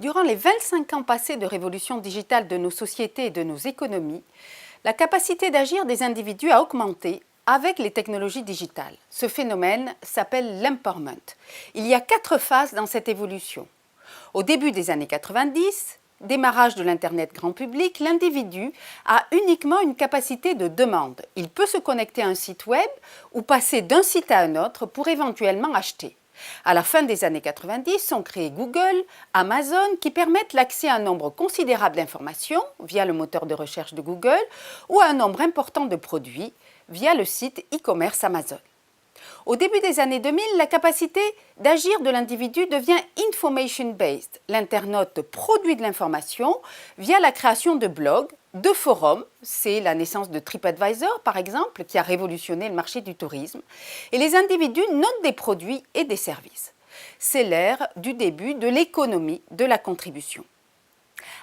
Durant les 25 ans passés de révolution digitale de nos sociétés et de nos économies, la capacité d'agir des individus a augmenté avec les technologies digitales. Ce phénomène s'appelle l'empowerment. Il y a 4 phases dans cette évolution. Au début des années 90, démarrage de l'Internet grand public, l'individu a uniquement une capacité de demande. Il peut se connecter à un site web ou passer d'un site à un autre pour éventuellement acheter. À la fin des années 90, sont créés Google, Amazon, qui permettent l'accès à un nombre considérable d'informations via le moteur de recherche de Google ou à un nombre important de produits via le site e-commerce Amazon. Au début des années 2000, la capacité d'agir de l'individu devient information-based. L'internaute produit de l'information via la création de blogs, de forums, c'est la naissance de TripAdvisor par exemple, qui a révolutionné le marché du tourisme, et les individus notent des produits et des services. C'est l'ère du début de l'économie de la contribution.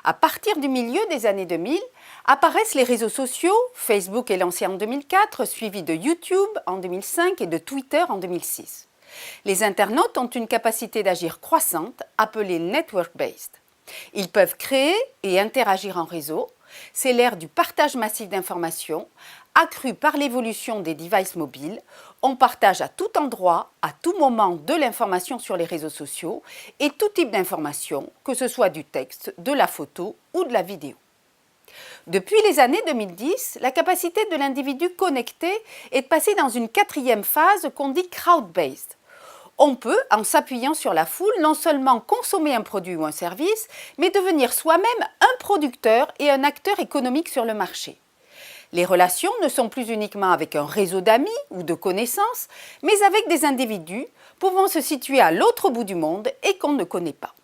À partir du milieu des années 2000, apparaissent les réseaux sociaux. Facebook est lancé en 2004, suivi de YouTube en 2005 et de Twitter en 2006. Les internautes ont une capacité d'agir croissante, appelée network-based. Ils peuvent créer et interagir en réseau. C'est l'ère du partage massif d'informations, accrue par l'évolution des devices mobiles. On partage à tout endroit, à tout moment de l'information sur les réseaux sociaux et tout type d'information, que ce soit du texte, de la photo ou de la vidéo. Depuis les années 2010, la capacité de l'individu connecté est passée dans une 4e phase qu'on dit crowd-based. On peut, en s'appuyant sur la foule, non seulement consommer un produit ou un service, mais devenir soi-même un producteur et un acteur économique sur le marché. Les relations ne sont plus uniquement avec un réseau d'amis ou de connaissances, mais avec des individus pouvant se situer à l'autre bout du monde et qu'on ne connaît pas.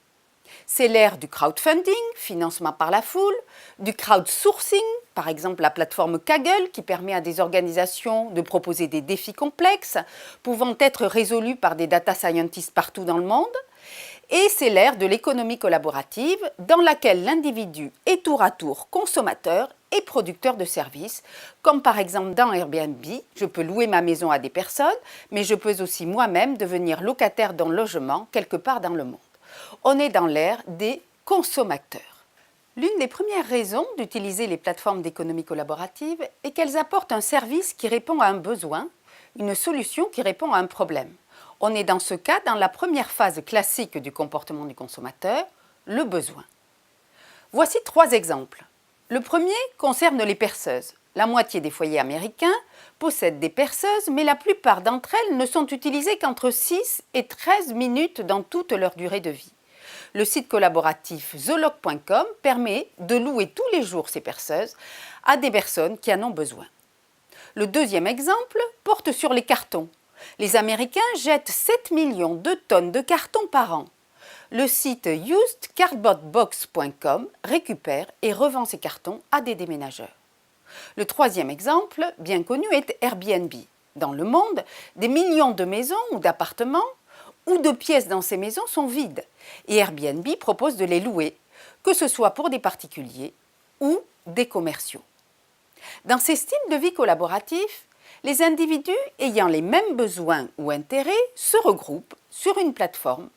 C'est l'ère du crowdfunding, financement par la foule, du crowdsourcing, par exemple la plateforme Kaggle qui permet à des organisations de proposer des défis complexes pouvant être résolus par des data scientists partout dans le monde. Et c'est l'ère de l'économie collaborative dans laquelle l'individu est tour à tour consommateur et producteur de services, comme par exemple dans Airbnb, je peux louer ma maison à des personnes, mais je peux aussi moi-même devenir locataire d'un logement quelque part dans le monde. On est dans l'ère des consommateurs. L'une des premières raisons d'utiliser les plateformes d'économie collaborative est qu'elles apportent un service qui répond à un besoin, une solution qui répond à un problème. On est dans ce cas dans la première phase classique du comportement du consommateur, le besoin. Voici 3 exemples. Le premier concerne les perceuses. La moitié des foyers américains possèdent des perceuses, mais la plupart d'entre elles ne sont utilisées qu'entre 6 et 13 minutes dans toute leur durée de vie. Le site collaboratif Zoloc.com permet de louer tous les jours ces perceuses à des personnes qui en ont besoin. Le deuxième exemple porte sur les cartons. Les Américains jettent 7 millions de tonnes de cartons par an. Le site usedcardboardbox.com récupère et revend ces cartons à des déménageurs. Le troisième exemple, bien connu, est Airbnb. Dans le monde, des millions de maisons ou d'appartements ou de pièces dans ces maisons sont vides et Airbnb propose de les louer, que ce soit pour des particuliers ou des commerciaux. Dans ces styles de vie collaboratifs, les individus ayant les mêmes besoins ou intérêts se regroupent sur une plateforme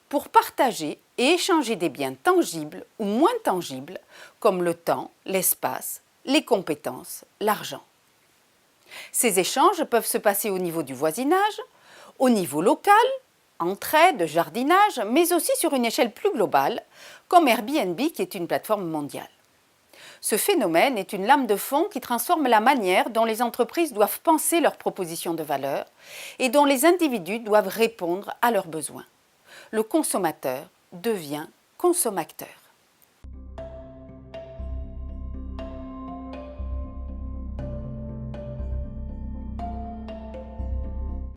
pour partager et échanger des biens tangibles ou moins tangibles comme le temps, l'espace, les compétences, l'argent. Ces échanges peuvent se passer au niveau du voisinage, au niveau local, entraide, jardinage, mais aussi sur une échelle plus globale, comme Airbnb qui est une plateforme mondiale. Ce phénomène est une lame de fond qui transforme la manière dont les entreprises doivent penser leurs propositions de valeur et dont les individus doivent répondre à leurs besoins. Le consommateur devient consommateur.